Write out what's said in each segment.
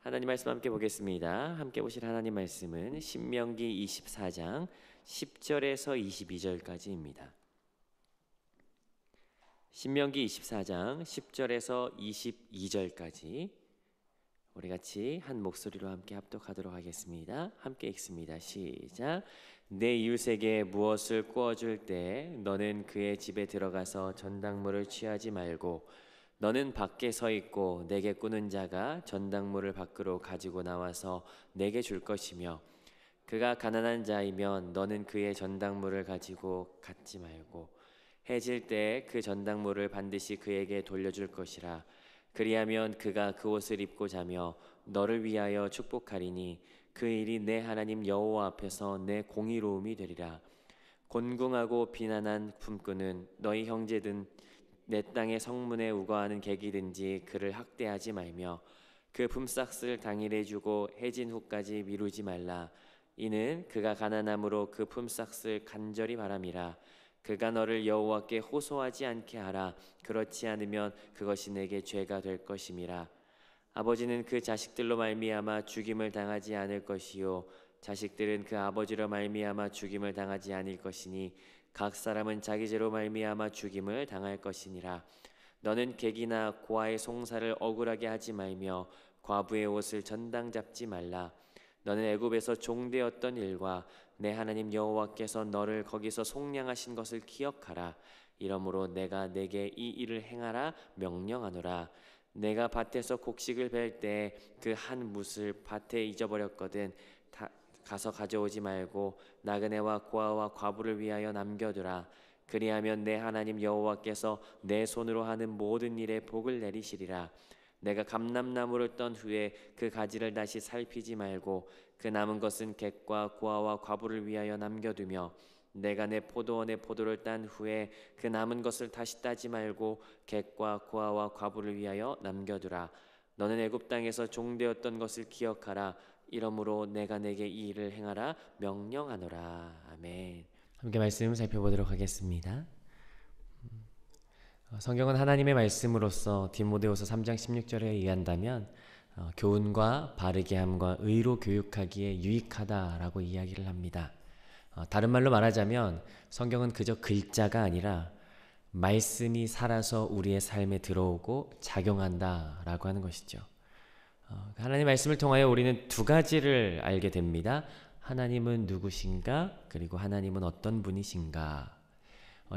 하나님 말씀 함께 보겠습니다. 함께 보실 하나님 말씀은 신명기 24장 10절에서 22절까지입니다. 신명기 24장 10절에서 22절까지 우리 같이 한 목소리로 함께 합독하도록 하겠습니다. 함께 읽습니다. 시작. 내 이웃에게 무엇을 구워줄 때 너는 그의 집에 들어가서 전당물을 취하지 말고 너는 밖에 서 있고 내게 꾸는 자가 전당물을 밖으로 가지고 나와서 내게 줄 것이며 그가 가난한 자이면 너는 그의 전당물을 가지고 갖지 말고 해질 때 그 전당물을 반드시 그에게 돌려줄 것이라. 그리하면 그가 그 옷을 입고 자며 너를 위하여 축복하리니 그 일이 내 하나님 여호와 앞에서 내 공의로움이 되리라. 곤궁하고 비난한 품꾼은 너희 형제든 내 땅의 성문에 우거하는 객이든지 그를 학대하지 말며 그 품삯을 당일에 주고 해진 후까지 미루지 말라. 이는 그가 가난함으로 그 품삯을 간절히 바람이라. 그가 너를 여호와께 호소하지 않게 하라. 그렇지 않으면 그것이 내게 죄가 될 것임이라. 아버지는 그 자식들로 말미암아 죽임을 당하지 않을 것이요 자식들은 그 아버지로 말미암아 죽임을 당하지 않을 것이니 각 사람은 자기 죄로 말미암아 죽임을 당할 것이니라. 너는 객이나 고아의 송사를 억울하게 하지 말며 과부의 옷을 전당 잡지 말라. 너는 애굽에서 종되었던 일과 내 하나님 여호와께서 너를 거기서 속량하신 것을 기억하라. 이러므로 내가 내게 이 일을 행하라 명령하노라. 내가 밭에서 곡식을 벨 때 그 한 뭇을 밭에 잊어버렸거든 가서 가져오지 말고 나그네와 고아와 과부를 위하여 남겨두라. 그리하면 내 하나님 여호와께서 내 손으로 하는 모든 일에 복을 내리시리라. 내가 감람나무를 떤 후에 그 가지를 다시 살피지 말고 그 남은 것은 객과 고아와 과부를 위하여 남겨두며 내가 내 포도원의 포도를 딴 후에 그 남은 것을 다시 따지 말고 객과 고아와 과부를 위하여 남겨두라. 너는 애굽 땅에서 종되었던 것을 기억하라. 이러므로 내가 내게 이 일을 행하라 명령하노라. 아멘. 함께 말씀 살펴보도록 하겠습니다. 성경은 하나님의 말씀으로서 디모데후서 3장 16절에 의한다면 교훈과 바르게 함과 의로 교육하기에 유익하다라고 이야기를 합니다. 다른 말로 말하자면 성경은 그저 글자가 아니라 말씀이 살아서 우리의 삶에 들어오고 작용한다라고 하는 것이죠. 하나님의 말씀을 통하여 우리는 두 가지를 알게 됩니다. 하나님은 누구신가? 그리고 하나님은 어떤 분이신가?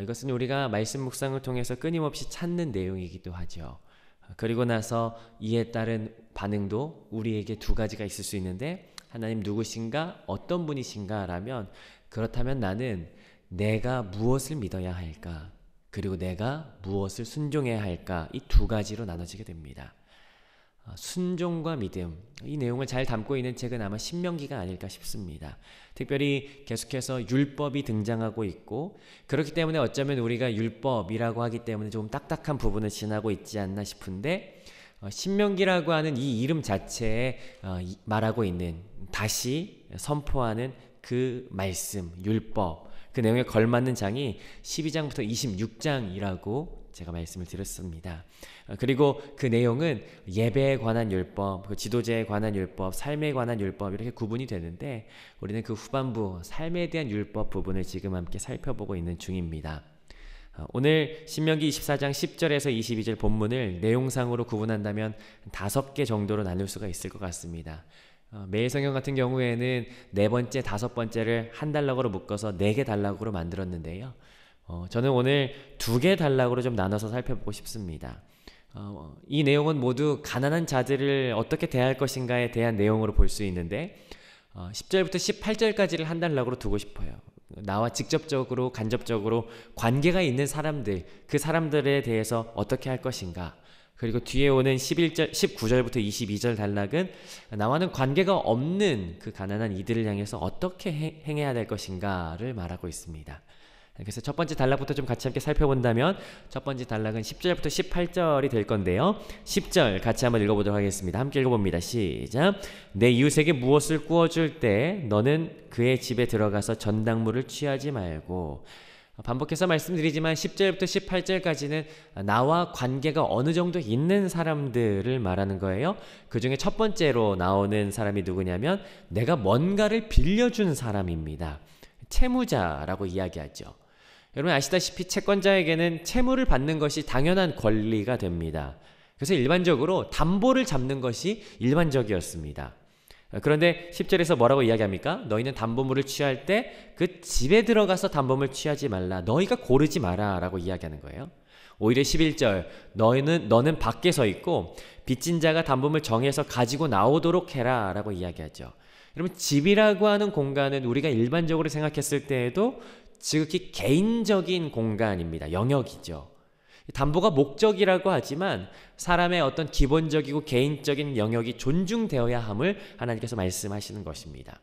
이것은 우리가 말씀 묵상을 통해서 끊임없이 찾는 내용이기도 하죠. 그리고 나서 이에 따른 반응도 우리에게 두 가지가 있을 수 있는데 하나님 누구신가? 어떤 분이신가? 라면 그렇다면 나는 내가 무엇을 믿어야 할까? 그리고 내가 무엇을 순종해야 할까? 이 두 가지로 나눠지게 됩니다. 순종과 믿음, 이 내용을 잘 담고 있는 책은 아마 신명기가 아닐까 싶습니다. 특별히 계속해서 율법이 등장하고 있고 그렇기 때문에 어쩌면 우리가 율법이라고 하기 때문에 조금 딱딱한 부분을 지나고 있지 않나 싶은데 신명기라고 하는 이 이름 자체에 말하고 있는 다시 선포하는 그 말씀, 율법, 그 내용에 걸맞는 장이 12장부터 26장이라고 제가 말씀을 드렸습니다. 그리고 그 내용은 예배에 관한 율법, 지도자에 관한 율법, 삶에 관한 율법 이렇게 구분이 되는데 우리는 그 후반부 삶에 대한 율법 부분을 지금 함께 살펴보고 있는 중입니다. 오늘 신명기 24장 10절에서 22절 본문을 내용상으로 구분한다면 5개 정도로 나눌 수가 있을 것 같습니다. 매일 성경 같은 경우에는 네 번째, 다섯 번째를 한 단락으로 묶어서 4개 단락으로 만들었는데요. 저는 오늘 2개 단락으로 좀 나눠서 살펴보고 싶습니다. 이 내용은 모두 가난한 자들을 어떻게 대할 것인가에 대한 내용으로 볼 수 있는데 10절부터 18절까지를 한 단락으로 두고 싶어요. 나와 직접적으로 간접적으로 관계가 있는 사람들, 그 사람들에 대해서 어떻게 할 것인가. 그리고 뒤에 오는 19절부터 22절 단락은 나와는 관계가 없는 그 가난한 이들을 향해서 어떻게 행해야 될 것인가를 말하고 있습니다. 그래서 첫 번째 단락부터 좀 같이 함께 살펴본다면 첫 번째 단락은 10절부터 18절이 될 건데요. 10절 같이 한번 읽어보도록 하겠습니다. 함께 읽어봅니다. 시작. 내 이웃에게 무엇을 구워줄 때 너는 그의 집에 들어가서 전당물을 취하지 말고 반복해서 말씀드리지만 10절부터 18절까지는 나와 관계가 어느 정도 있는 사람들을 말하는 거예요. 그 중에 첫 번째로 나오는 사람이 누구냐면 내가 뭔가를 빌려준 사람입니다. 채무자라고 이야기하죠. 여러분 아시다시피 채권자에게는 채무를 받는 것이 당연한 권리가 됩니다. 그래서 일반적으로 담보를 잡는 것이 일반적이었습니다. 그런데 10절에서 뭐라고 이야기합니까? 너희는 담보물을 취할 때 그 집에 들어가서 담보물 취하지 말라. 너희가 고르지 마라 라고 이야기하는 거예요. 오히려 11절 너는 밖에 서 있고 빚진 자가 담보물 정해서 가지고 나오도록 해라 라고 이야기하죠. 여러분 집이라고 하는 공간은 우리가 일반적으로 생각했을 때에도 지극히 개인적인 공간입니다. 영역이죠. 담보가 목적이라고 하지만 사람의 어떤 기본적이고 개인적인 영역이 존중되어야 함을 하나님께서 말씀하시는 것입니다.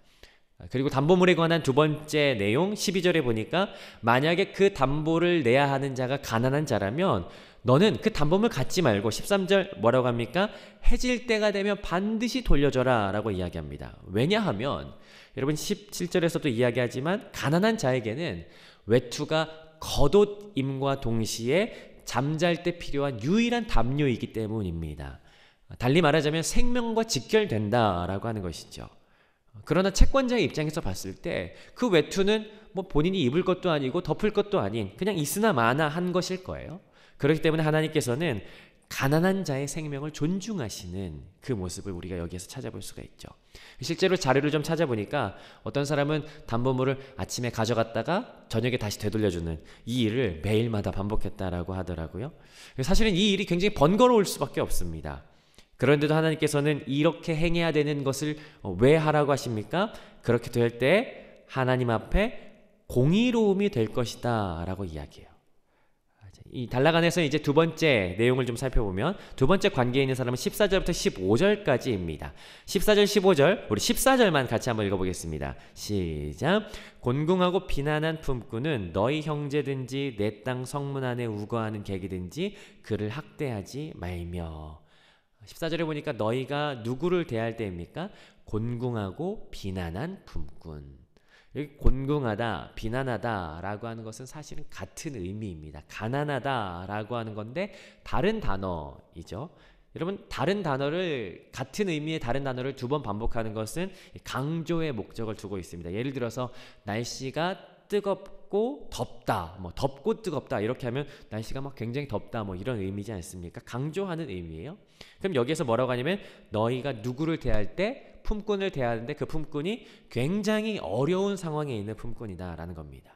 그리고 담보물에 관한 두 번째 내용 12절에 보니까 만약에 그 담보를 내야 하는 자가 가난한 자라면 너는 그 담보물 갖지 말고 13절 뭐라고 합니까? 해질 때가 되면 반드시 돌려줘라 라고 이야기합니다. 왜냐하면 여러분 17절에서도 이야기하지만 가난한 자에게는 외투가 겉옷임과 동시에 잠잘 때 필요한 유일한 담요이기 때문입니다. 달리 말하자면 생명과 직결된다라고 하는 것이죠. 그러나 채권자의 입장에서 봤을 때 그 외투는 뭐 본인이 입을 것도 아니고 덮을 것도 아닌 그냥 있으나 마나 한 것일 거예요. 그렇기 때문에 하나님께서는 가난한 자의 생명을 존중하시는 그 모습을 우리가 여기에서 찾아볼 수가 있죠. 실제로 자료를 좀 찾아보니까 어떤 사람은 담보물을 아침에 가져갔다가 저녁에 다시 되돌려주는 이 일을 매일마다 반복했다라고 하더라고요. 사실은 이 일이 굉장히 번거로울 수밖에 없습니다. 그런데도 하나님께서는 이렇게 행해야 되는 것을 왜 하라고 하십니까? 그렇게 될 때 하나님 앞에 공의로움이 될 것이다 라고 이야기해요. 이 단락 안에서 이제 두 번째 내용을 좀 살펴보면 두 번째 관계에 있는 사람은 14절부터 15절까지입니다. 14절 15절 우리 14절만 같이 한번 읽어보겠습니다. 시작. 곤궁하고 비난한 품꾼은 너희 형제든지 내 땅 성문 안에 우거하는 객이든지 그를 학대하지 말며. 14절에 보니까 너희가 누구를 대할 때입니까? 곤궁하고 비난한 품꾼. 여기 곤궁하다, 비난하다 라고 하는 것은 사실은 같은 의미입니다. 가난하다 라고 하는 건데 다른 단어이죠. 여러분 다른 단어를 같은 의미의 다른 단어를 두 번 반복하는 것은 강조의 목적을 두고 있습니다. 예를 들어서 날씨가 뜨겁고 덥다, 뭐 덥고 뜨겁다 이렇게 하면 날씨가 막 굉장히 덥다 뭐 이런 의미지 않습니까? 강조하는 의미예요. 그럼 여기에서 뭐라고 하냐면 너희가 누구를 대할 때 품꾼을 대하는데 그 품꾼이 굉장히 어려운 상황에 있는 품꾼이다 라는 겁니다.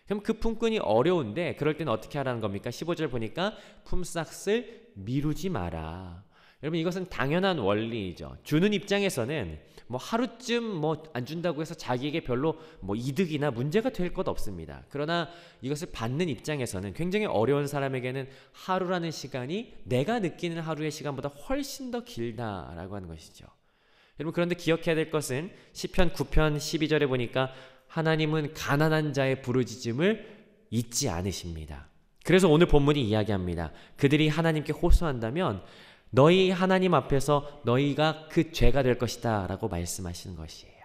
그럼 그 품꾼이 어려운데 그럴 때는 어떻게 하라는 겁니까? 15절 보니까 품삯을 미루지 마라. 여러분 이것은 당연한 원리이죠. 주는 입장에서는 뭐 하루쯤 뭐 안 준다고 해서 자기에게 별로 뭐 이득이나 문제가 될 것 없습니다. 그러나 이것을 받는 입장에서는 굉장히 어려운 사람에게는 하루라는 시간이 내가 느끼는 하루의 시간보다 훨씬 더 길다라고 하는 것이죠. 여러분 그런데 기억해야 될 것은 시편 9편 12절에 보니까 하나님은 가난한 자의 부르짖음을 잊지 않으십니다. 그래서 오늘 본문이 이야기합니다. 그들이 하나님께 호소한다면 너희 하나님 앞에서 너희가 그 죄가 될 것이다 라고 말씀하시는 것이에요.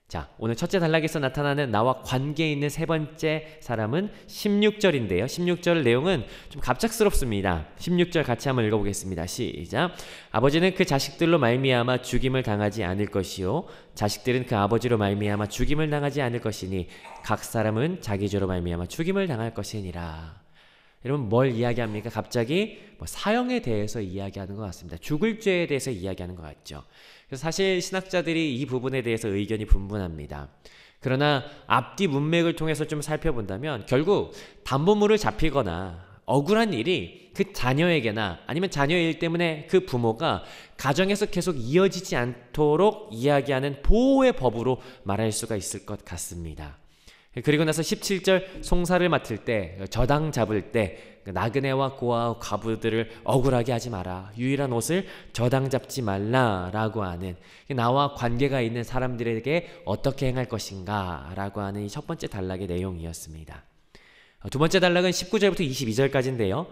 자, 오늘 첫째 단락에서 나타나는 나와 관계 있는 세 번째 사람은 16절인데요. 16절 내용은 좀 갑작스럽습니다. 16절 같이 한번 읽어보겠습니다. 시작. 아버지는 그 자식들로 말미암아 죽임을 당하지 않을 것이요 자식들은 그 아버지로 말미암아 죽임을 당하지 않을 것이니 각 사람은 자기 죄로 말미암아 죽임을 당할 것이니라. 여러분 뭘 이야기합니까? 갑자기 사형에 대해서 이야기하는 것 같습니다. 죽을 죄에 대해서 이야기하는 것 같죠. 그래서 사실 신학자들이 이 부분에 대해서 의견이 분분합니다. 그러나 앞뒤 문맥을 통해서 좀 살펴본다면 결국 담보물을 잡히거나 억울한 일이 그 자녀에게나 아니면 자녀의 일 때문에 그 부모가 가정에서 계속 이어지지 않도록 이야기하는 보호의 법으로 말할 수가 있을 것 같습니다. 그리고 나서 17절 송사를 맡을 때 저당 잡을 때 나그네와 고아와 과부들을 억울하게 하지 마라. 유일한 옷을 저당 잡지 말라라고 하는 나와 관계가 있는 사람들에게 어떻게 행할 것인가 라고 하는 이 첫 번째 단락의 내용이었습니다. 두 번째 단락은 19절부터 22절까지인데요.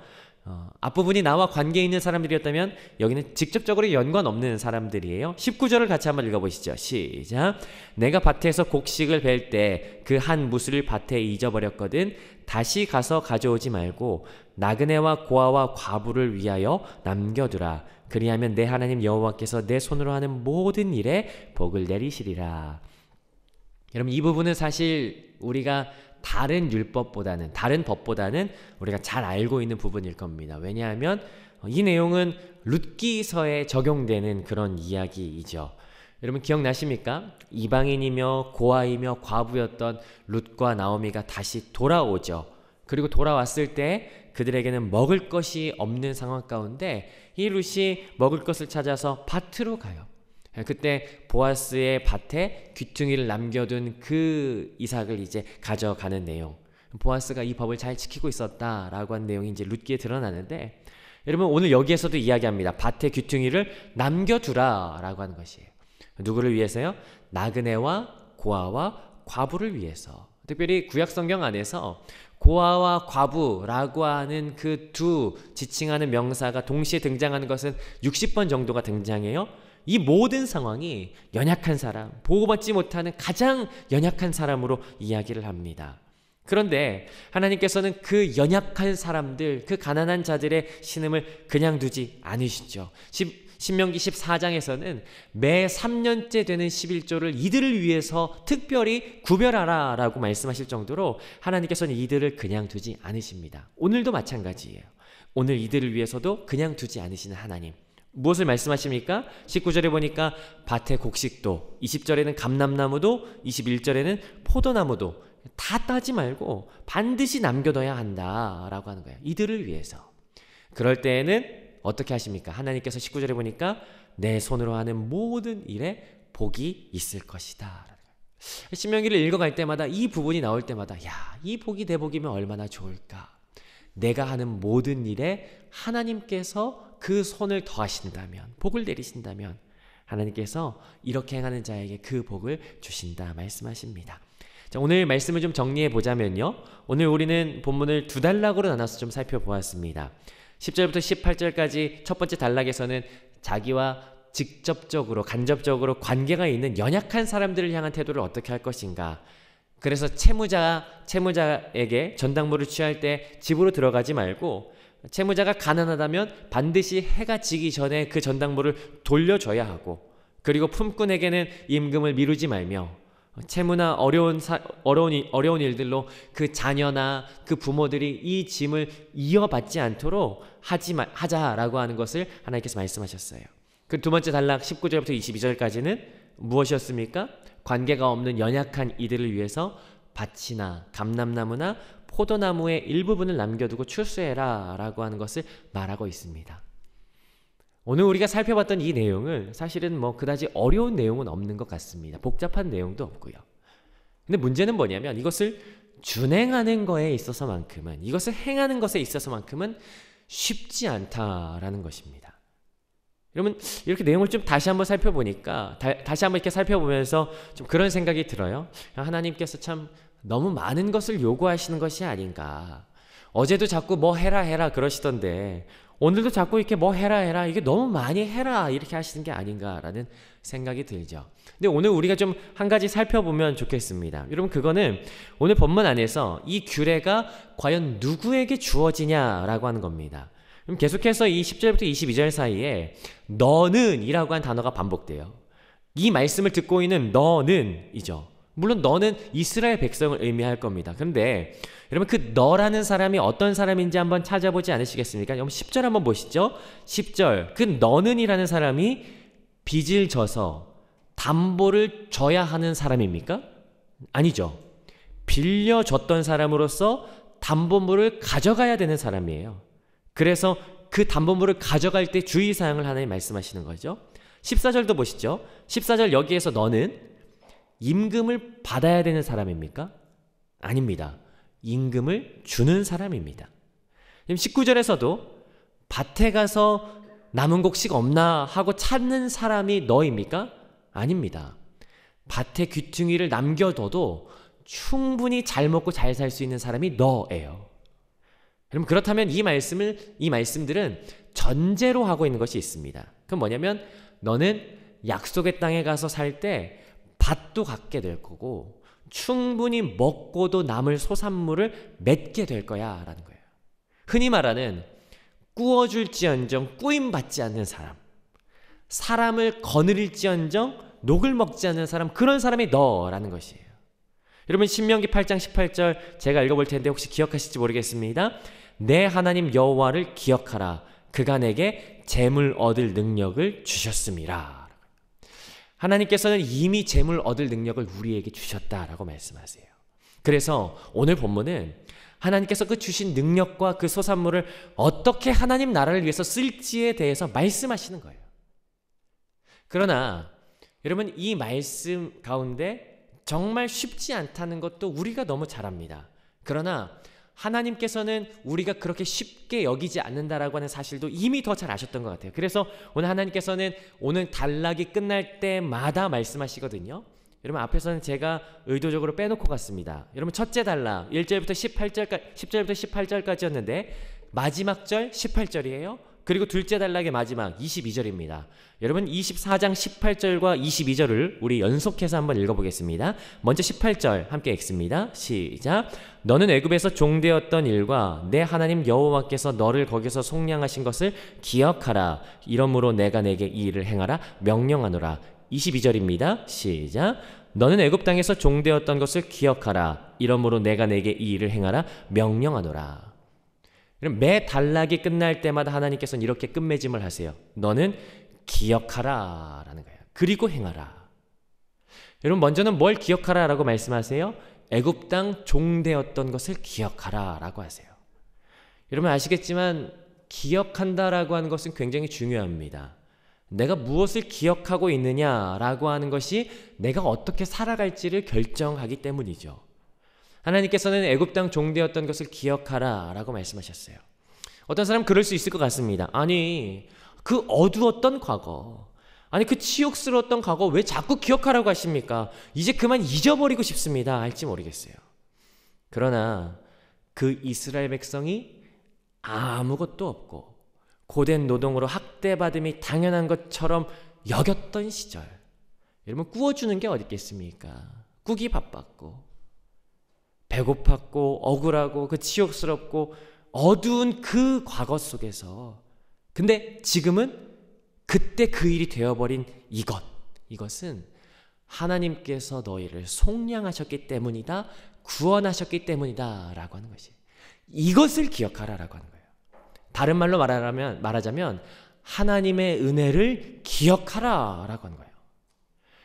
앞부분이 나와 관계 있는 사람들이었다면 여기는 직접적으로 연관 없는 사람들이에요. 19절을 같이 한번 읽어보시죠. 시작. 내가 밭에서 곡식을 벨 때 그 한 무수를 밭에 잊어버렸거든. 다시 가서 가져오지 말고 나그네와 고아와 과부를 위하여 남겨두라. 그리하면 내 하나님 여호와께서 내 손으로 하는 모든 일에 복을 내리시리라. 여러분, 이 부분은 사실 우리가 다른 율법보다는, 다른 법보다는 우리가 잘 알고 있는 부분일 겁니다. 왜냐하면 이 내용은 룻기서에 적용되는 그런 이야기이죠. 여러분 기억나십니까? 이방인이며 고아이며 과부였던 룻과 나오미가 다시 돌아오죠. 그리고 돌아왔을 때 그들에게는 먹을 것이 없는 상황 가운데 이 룻이 먹을 것을 찾아서 밭으로 가요. 그때 보아스의 밭에 귀퉁이를 남겨둔 그 이삭을 이제 가져가는 내용. 보아스가 이 법을 잘 지키고 있었다라고 하는 내용이 이제 룻기에 드러나는데, 여러분 오늘 여기에서도 이야기합니다. 밭에 귀퉁이를 남겨두라라고 하는 것이에요. 누구를 위해서요? 나그네와 고아와 과부를 위해서. 특별히 구약성경 안에서 고아와 과부라고 하는 그 두 지칭하는 명사가 동시에 등장하는 것은 60번 정도가 등장해요. 이 모든 상황이 연약한 사람, 보호받지 못하는 가장 연약한 사람으로 이야기를 합니다. 그런데 하나님께서는 그 연약한 사람들, 그 가난한 자들의 신음을 그냥 두지 않으시죠. 신명기 14장에서는 매 3년째 되는 11조를 이들을 위해서 특별히 구별하라 라고 말씀하실 정도로 하나님께서는 이들을 그냥 두지 않으십니다. 오늘도 마찬가지예요. 오늘 이들을 위해서도 그냥 두지 않으시는 하나님. 무엇을 말씀하십니까? 19절에 보니까 밭에 곡식도, 20절에는 감람나무도, 21절에는 포도나무도 다 따지 말고 반드시 남겨둬야 한다라고 하는 거예요. 이들을 위해서. 그럴 때에는 어떻게 하십니까? 하나님께서 19절에 보니까 내 손으로 하는 모든 일에 복이 있을 것이다. 신명기를 읽어갈 때마다 이 부분이 나올 때마다 야, 이 복이 내 복이면 얼마나 좋을까. 내가 하는 모든 일에 하나님께서 그 손을 더하신다면, 복을 내리신다면 하나님께서 이렇게 행하는 자에게 그 복을 주신다 말씀하십니다. 자, 오늘 말씀을 좀 정리해 보자면요, 오늘 우리는 본문을 두 단락으로 나눠서 좀 살펴보았습니다. 10절부터 18절까지 첫 번째 단락에서는 자기와 직접적으로 간접적으로 관계가 있는 연약한 사람들을 향한 태도를 어떻게 할 것인가. 그래서 채무자에게 전당물을 취할 때 집으로 들어가지 말고, 채무자가 가난하다면 반드시 해가 지기 전에 그 전당물을 돌려줘야 하고, 그리고 품꾼에게는 임금을 미루지 말며, 채무나 어려운 일들로 그 자녀나 그 부모들이 이 짐을 이어받지 않도록 하자라고 하는 것을 하나님께서 말씀하셨어요. 그 두 번째 단락 19절부터 22절까지는 무엇이었습니까? 관계가 없는 연약한 이들을 위해서 밭이나 감람나무나 포도나무의 일부분을 남겨두고 출수해라 라고 하는 것을 말하고 있습니다. 오늘 우리가 살펴봤던 이 내용은 사실은 그다지 어려운 내용은 없는 것 같습니다. 복잡한 내용도 없고요. 근데 문제는 뭐냐면 이것을 준행하는 거에 있어서만큼은, 이것을 행하는 것에 있어서만큼은 쉽지 않다라는 것입니다. 여러분 이렇게 내용을 좀 다시 한번 살펴보니까, 다시 한번 이렇게 살펴보면서 좀 그런 생각이 들어요. 하나님께서 참 너무 많은 것을 요구하시는 것이 아닌가. 어제도 자꾸 뭐 해라 그러시던데 오늘도 자꾸 이렇게 뭐 해라 이게 너무 많이 해라 이렇게 하시는 게 아닌가라는 생각이 들죠. 근데 오늘 우리가 좀 한 가지 살펴보면 좋겠습니다. 여러분 그거는 오늘 본문 안에서 이 규례가 과연 누구에게 주어지냐라고 하는 겁니다. 그럼 계속해서 이 10절부터 22절 사이에 너는 이라고 한 단어가 반복돼요. 이 말씀을 듣고 있는 너는 이죠. 물론 너는 이스라엘 백성을 의미할 겁니다. 그런데 여러분 그 너라는 사람이 어떤 사람인지 한번 찾아보지 않으시겠습니까? 여러분 10절 한번 보시죠. 10절 그 너는 이라는 사람이 빚을 져서 담보를 져야 하는 사람입니까? 아니죠. 빌려줬던 사람으로서 담보물을 가져가야 되는 사람이에요. 그래서 그 담보물을 가져갈 때 주의사항을 하나님 말씀하시는 거죠. 14절도 보시죠. 14절 여기에서 너는 임금을 받아야 되는 사람입니까? 아닙니다. 임금을 주는 사람입니다. 19절에서도 밭에 가서 남은 곡식 없나 하고 찾는 사람이 너입니까? 아닙니다. 밭에 귀퉁이를 남겨둬도 충분히 잘 먹고 잘 살 수 있는 사람이 너예요. 여러분, 그렇다면 이 말씀들은 전제로 하고 있는 것이 있습니다. 그건 뭐냐면 너는 약속의 땅에 가서 살 때 밭도 갖게 될 거고 충분히 먹고도 남을 소산물을 맺게 될 거야 라는 거예요. 흔히 말하는 꾸어줄지언정 꾸임받지 않는 사람, 사람을 거느릴지언정 녹을 먹지 않는 사람, 그런 사람이 너라는 것이에요. 여러분, 신명기 8장 18절 제가 읽어볼 텐데 혹시 기억하실지 모르겠습니다. 내 하나님 여호와를 기억하라. 그가 내게 재물 얻을 능력을 주셨음이라. 하나님께서는 이미 재물 얻을 능력을 우리에게 주셨다라고 말씀하세요. 그래서 오늘 본문은 하나님께서 그 주신 능력과 그 소산물을 어떻게 하나님 나라를 위해서 쓸지에 대해서 말씀하시는 거예요. 그러나 여러분, 이 말씀 가운데 정말 쉽지 않다는 것도 우리가 너무 잘 압니다. 그러나 하나님께서는 우리가 그렇게 쉽게 여기지 않는다라고 하는 사실도 이미 더 잘 아셨던 것 같아요. 그래서 오늘 하나님께서는 오늘 단락이 끝날 때마다 말씀하시거든요. 여러분, 앞에서는 제가 의도적으로 빼놓고 갔습니다. 여러분, 첫째 단락 1절부터 10절부터 18절까지였는데 마지막 절 18절이에요. 그리고 둘째 단락의 마지막 22절입니다. 여러분, 24장 18절과 22절을 우리 연속해서 한번 읽어보겠습니다. 먼저 18절 함께 읽습니다. 시작. 너는 애굽에서 종되었던 일과 내 하나님 여호와께서 너를 거기서 속량하신 것을 기억하라. 이러므로 내가 내게 이 일을 행하라 명령하노라. 22절입니다. 시작. 너는 애굽 땅에서 종되었던 것을 기억하라. 이러므로 내가 내게 이 일을 행하라 명령하노라. 매 단락이 끝날 때마다 하나님께서는 이렇게 끝맺음을 하세요. 너는 기억하라 라는 거예요. 그리고 행하라. 여러분, 먼저는 뭘 기억하라 라고 말씀하세요? 애굽 땅 종되었던 것을 기억하라 라고 하세요. 여러분, 아시겠지만 기억한다라고 하는 것은 굉장히 중요합니다. 내가 무엇을 기억하고 있느냐라고 하는 것이 내가 어떻게 살아갈지를 결정하기 때문이죠. 하나님께서는 애굽 땅 종되었던 것을 기억하라 라고 말씀하셨어요. 어떤 사람은 그럴 수 있을 것 같습니다. 아니, 그 어두웠던 과거, 아니 그 치욕스러웠던 과거 왜 자꾸 기억하라고 하십니까? 이제 그만 잊어버리고 싶습니다 할지 모르겠어요. 그러나 그 이스라엘 백성이 아무것도 없고 고된 노동으로 학대받음이 당연한 것처럼 여겼던 시절, 여러분, 구워주는 게 어디 있겠습니까? 꾸기 바빴고 배고팠고 억울하고 그 치욕스럽고 어두운 그 과거 속에서, 근데 지금은 그때 그 일이 되어버린 이것은 하나님께서 너희를 속량하셨기 때문이다, 구원하셨기 때문이다 라고 하는 것이, 이것을 기억하라 라고 하는 거예요. 다른 말로 말하자면 하나님의 은혜를 기억하라 라고 하는 거예요.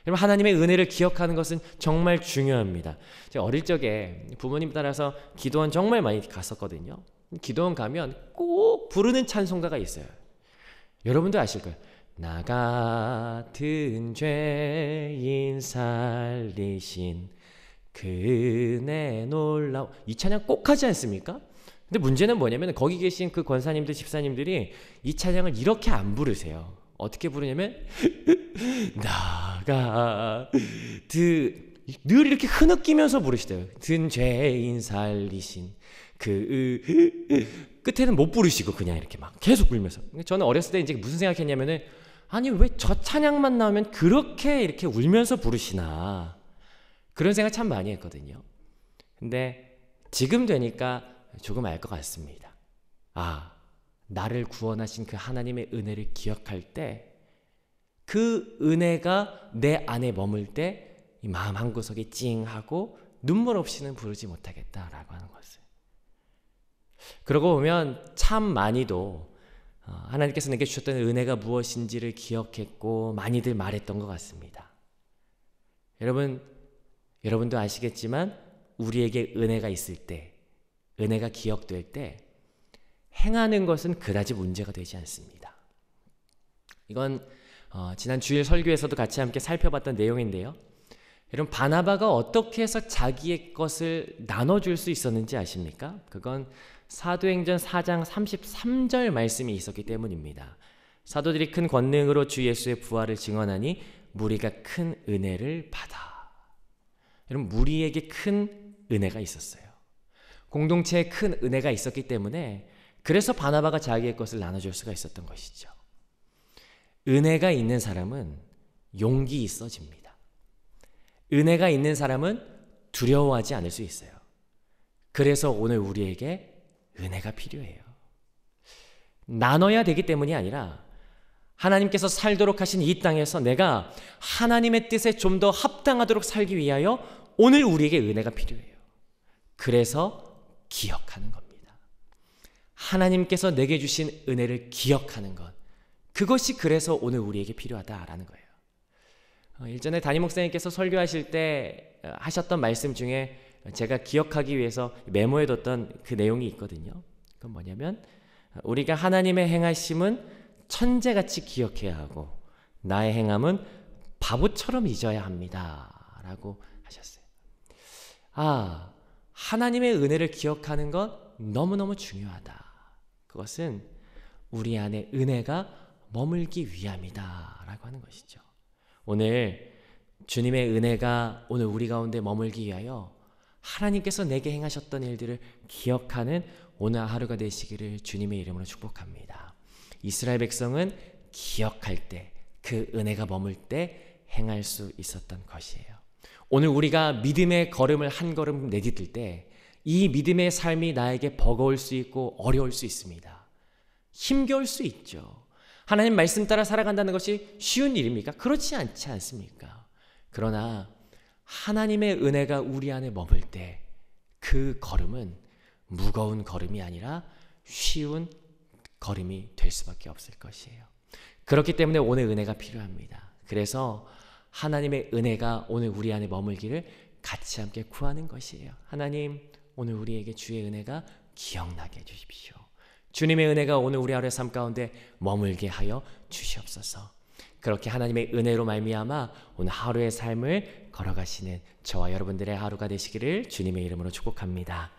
여러분, 하나님의 은혜를 기억하는 것은 정말 중요합니다. 제가 어릴 적에 부모님 따라서 기도원 정말 많이 갔었거든요. 기도원 가면 꼭 부르는 찬송가가 있어요. 여러분도 아실 거예요. 나 같은 죄인 살리신 그네 놀라워, 이 찬양 꼭 하지 않습니까? 근데 문제는 뭐냐면 거기 계신 그 권사님들, 집사님들이 이 찬양을 이렇게 안 부르세요. 어떻게 부르냐면 늘 이렇게 흐느끼면서 부르시대요. 든 죄인 살리신 끝에는 못 부르시고 그냥 이렇게 막 계속 불면서. 저는 어렸을 때 이제 무슨 생각했냐면은, 아니 왜 저 찬양만 나오면 그렇게 이렇게 울면서 부르시나, 그런 생각 참 많이 했거든요. 근데 지금 되니까 조금 알 것 같습니다. 아, 나를 구원하신 그 하나님의 은혜를 기억할 때, 그 은혜가 내 안에 머물 때 이 마음 한구석이 찡하고 눈물 없이는 부르지 못하겠다라고 하는 것을. 그러고 보면 참 많이도 하나님께서 내게 주셨던 은혜가 무엇인지를 기억했고 많이들 말했던 것 같습니다. 여러분도 아시겠지만 우리에게 은혜가 있을 때, 은혜가 기억될 때 행하는 것은 그다지 문제가 되지 않습니다. 이건 지난 주일 설교에서도 같이 함께 살펴봤던 내용인데요. 여러분, 바나바가 어떻게 해서 자기의 것을 나눠줄 수 있었는지 아십니까? 그건 사도행전 4장 33절 말씀이 있었기 때문입니다. 사도들이 큰 권능으로 주 예수의 부활을 증언하니 무리가 큰 은혜를 받아. 여러분, 무리에게 큰 은혜가 있었어요. 공동체에 큰 은혜가 있었기 때문에 그래서 바나바가 자기의 것을 나눠줄 수가 있었던 것이죠. 은혜가 있는 사람은 용기 있어집니다. 은혜가 있는 사람은 두려워하지 않을 수 있어요. 그래서 오늘 우리에게 은혜가 필요해요. 나눠야 되기 때문이 아니라 하나님께서 살도록 하신 이 땅에서 내가 하나님의 뜻에 좀 더 합당하도록 살기 위하여 오늘 우리에게 은혜가 필요해요. 그래서 기억하는 겁니다. 하나님께서 내게 주신 은혜를 기억하는 것, 그것이 그래서 오늘 우리에게 필요하다라는 거예요. 일전에 담임 목사님께서 설교하실 때 하셨던 말씀 중에 제가 기억하기 위해서 메모해뒀던 그 내용이 있거든요. 그건 뭐냐면 우리가 하나님의 행하심은 천재같이 기억해야 하고 나의 행함은 바보처럼 잊어야 합니다 라고 하셨어요. 하나님의 은혜를 기억하는 것 너무너무 중요하다. 그것은 우리 안에 은혜가 머물기 위함이다 라고 하는 것이죠. 오늘 주님의 은혜가 오늘 우리 가운데 머물기 위하여 하나님께서 내게 행하셨던 일들을 기억하는 오늘 하루가 되시기를 주님의 이름으로 축복합니다. 이스라엘 백성은 기억할 때, 그 은혜가 머물 때 행할 수 있었던 것이에요. 오늘 우리가 믿음의 걸음을 한 걸음 내딛을 때 이 믿음의 삶이 나에게 버거울 수 있고 어려울 수 있습니다. 힘겨울 수 있죠. 하나님 말씀 따라 살아간다는 것이 쉬운 일입니까? 그렇지 않지 않습니까? 그러나 하나님의 은혜가 우리 안에 머물 때 그 걸음은 무거운 걸음이 아니라 쉬운 걸음이 될 수밖에 없을 것이에요. 그렇기 때문에 오늘 은혜가 필요합니다. 그래서 하나님의 은혜가 오늘 우리 안에 머물기를 같이 함께 구하는 것이에요. 하나님, 오늘 우리에게 주의 은혜가 기억나게 해주십시오. 주님의 은혜가 오늘 우리 하루의 삶 가운데 머물게 하여 주시옵소서. 그렇게 하나님의 은혜로 말미암아 오늘 하루의 삶을 걸어가시는 저와 여러분들의 하루가 되시기를 주님의 이름으로 축복합니다.